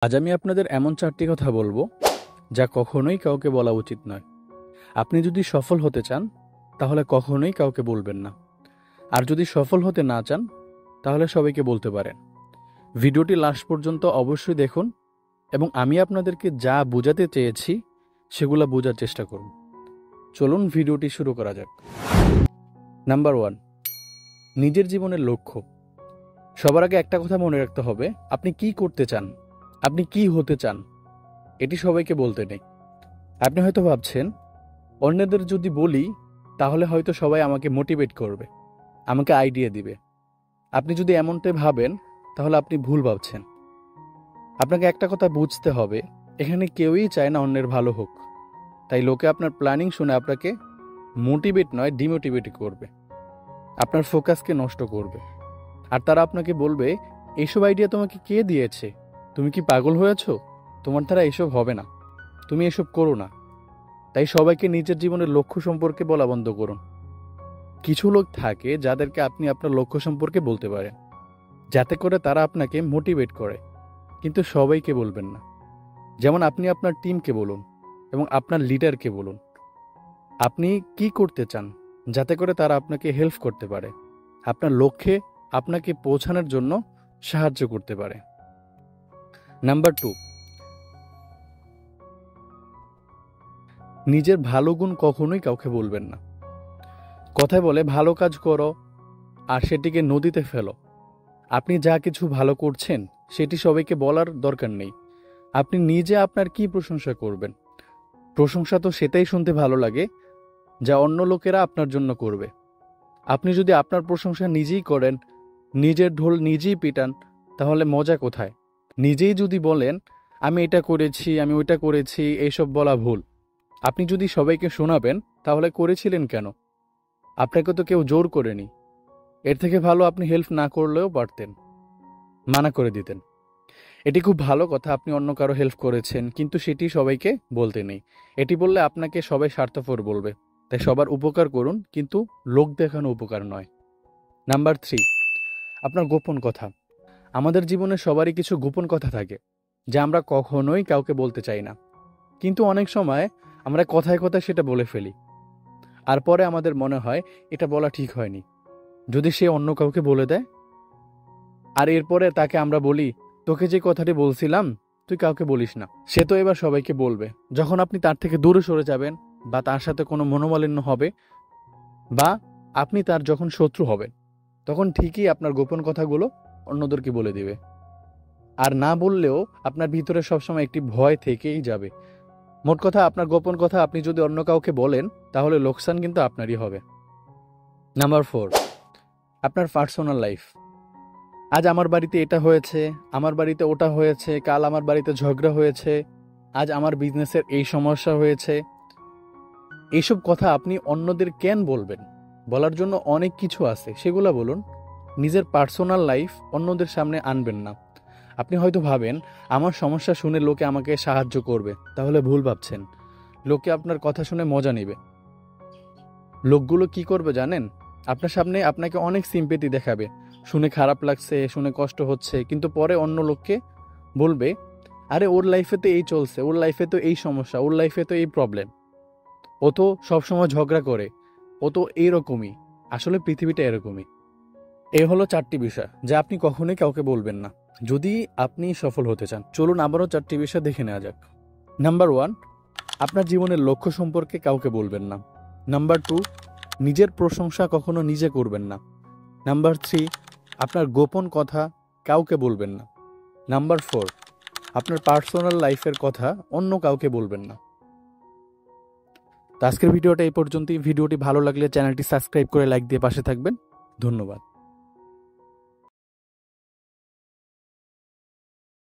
আজ আমি আপনাদের এমন 4টি কথা বলবো যা কখনোই কাউকে বলা উচিত নয়। আপনি যদি সফল হতে চান তাহলে কখনোই কাউকে বলবেন না, আর যদি সফল হতে না চান তাহলে সবাইকে বলতে পারেন। ভিডিওটি লাস্ট পর্যন্ত অবশ্যই দেখুন এবং আমি আপনাদেরকে যা বোঝাতে চেয়েছি সেগুলো বোঝার চেষ্টা করুন। চলুন ভিডিওটি শুরু করা যাক। নাম্বার 1, নিজের জীবনের লক্ষ্য। সবার আগে একটা কথা মনে রাখতে হবে, আপনি কি করতে চান, আপনি কি হতে চান, এটি সবাইকে বলতে নেই। আপনি হয়তো ভাবছেন অন্যদের যদি বলি তাহলে হয়তো সবাই আমাকে মোটিভেট করবে, আমাকে আইডিয়া দিবে। আপনি যদি এমনটাই ভাবেন তাহলে আপনি ভুল ভাবছেন। আপনাকে একটা কথা বুঝতে হবে, এখানে কেউই চায় না অন্যের ভালো হোক। তাই লোকে আপনার প্ল্যানিং শুনে আপনাকে মোটিভেট নয় ডিমোটিভেট করবে, আপনার ফোকাসকে নষ্ট করবে। আর তারা আপনাকে বলবে, এইসব আইডিয়া তোমাকে কে দিয়েছে, তুমি কি পাগল হয়েছো, তোমার দ্বারা এসব হবে না, তুমি এসব করো না। তাই সবাইকে নিজের জীবনের লক্ষ্য সম্পর্কে বলা বন্ধ করুন। কিছু লোক থাকে যাদেরকে আপনি আপনার লক্ষ্য সম্পর্কে বলতে পারেন, যাতে করে তারা আপনাকে মোটিভেট করে, কিন্তু সবাইকে বলবেন না। যেমন আপনি আপনার টিমকে বলুন এবং আপনার লিডারকে বলুন আপনি কি করতে চান, যাতে করে তারা আপনাকে হেল্প করতে পারে, আপনার লক্ষ্যে আপনাকে পৌঁছানোর জন্য সাহায্য করতে পারে। নাম্বার 2, নিজের ভালো গুণ কখনোই কাউকে বলবেন না। কথায় বলে ভালো কাজ করো আর সেটিকে নদীতে ফেলো। আপনি যা কিছু ভালো করছেন সেটি সবাইকে বলার দরকার নেই। আপনি নিজে আপনার কি প্রশংসা করবেন? প্রশংসা তো সেটাই শুনতে ভালো লাগে যা অন্য লোকেরা আপনার জন্য করবে। আপনি যদি আপনার প্রশংসা নিজেই করেন, নিজের ঢোল নিজেই পিটান, তাহলে মজা কোথায়? নিজেই যদি বলেন আমি এটা করেছি, আমি ওইটা করেছি, এইসব বলা ভুল। আপনি যদি সবাইকে শোনাবেন তাহলে করেছিলেন কেন? আপনাকে তো কেউ জোর করেনি। এর থেকে ভালো আপনি হেল্প না করলেও পারতেন, মানা করে দিতেন। এটি খুব ভালো কথা, আপনি অন্য কারো হেল্প করেছেন, কিন্তু সেটি সবাইকে বলতে নেই। এটি বললে আপনাকে সবাই স্বার্থপর বলবে। তাই সবার উপকার করুন, কিন্তু লোক দেখানো উপকার নয়। নাম্বার 3, আপনার গোপন কথা। আমাদের জীবনে সবারই কিছু গোপন কথা থাকে যা আমরা কখনোই কাউকে বলতে চাই না, কিন্তু অনেক সময় আমরা কথায় কথায় সেটা বলে ফেলি। আর পরে আমাদের মনে হয় এটা বলা ঠিক হয়নি। যদি সে অন্য কাউকে বলে দেয়, আর এরপরে তাকে আমরা বলি, তোকে যে কথাটি বলছিলাম তুই কাউকে বলিস না, সে তো এবার সবাইকে বলবে। যখন আপনি তার থেকে দূরে সরে যাবেন, বা তার সাথে কোনো মনোমালিন্য হবে, বা আপনি তার যখন শত্রু হবেন, তখন ঠিকই আপনার গোপন কথাগুলো অন্যদেরকে বলে দিবে। আর না বললেও আপনার ভিতরে সবসময় একটি ভয় থেকেই যাবে। মোট কথা, আপনার গোপন কথা আপনি যদি অন্য কাউকে বলেন তাহলে লোকসান কিন্তু আপনারই হবে। নাম্বার 4, আপনার পার্সোনাল লাইফ। আজ আমার বাড়িতে এটা হয়েছে, আমার বাড়িতে ওটা হয়েছে, কাল আমার বাড়িতে ঝগড়া হয়েছে, আজ আমার বিজনেসের এই সমস্যা হয়েছে। এইসব কথা আপনি অন্যদের কেন বলবেন? বলার জন্য অনেক কিছু আছে, সেগুলো বলুন। নিজের পার্সোনাল লাইফ অন্যদের সামনে আনবেন না। আপনি হয়তো ভাবেন আমার সমস্যা শুনে লোকে আমাকে সাহায্য করবে, তাহলে ভুল ভাবছেন। লোকে আপনার কথা শুনে মজা নেবে। লোকগুলো কি করবে জানেন? আপনার সামনে আপনাকে অনেক সিম্পেথি দেখাবে, শুনে খারাপ লাগছে, শুনে কষ্ট হচ্ছে, কিন্তু পরে অন্য লোককে বলবে, আরে ওর লাইফে তো এই চলছে, ওর লাইফে তো এই সমস্যা, ওর লাইফে তো এই প্রবলেম, ও তো সবসময় ঝগড়া করে, ও তো এইরকমই। আসলে পৃথিবীটা এরকমই। এই হলো 4টি বিষয় যা আপনি কখনোই কাউকে বলবেন না যদি আপনি সফল হতে চান। চলুন আবারও 4টি বিষয় দেখে নেওয়া যাক। নাম্বার 1, আপনার জীবনের লক্ষ্য সম্পর্কে কাউকে বলবেন না। নাম্বার 2, নিজের প্রশংসা কখনো নিজে করবেন না। নাম্বার 3, আপনার গোপন কথা কাউকে বলবেন না। নাম্বার 4, আপনার পার্সোনাল লাইফের কথা অন্য কাউকে বলবেন না। তো আজকের ভিডিওটা এই পর্যন্তই। ভিডিওটি ভালো লাগলে চ্যানেলটি সাবস্ক্রাইব করে লাইক দিয়ে পাশে থাকবেন। ধন্যবাদ।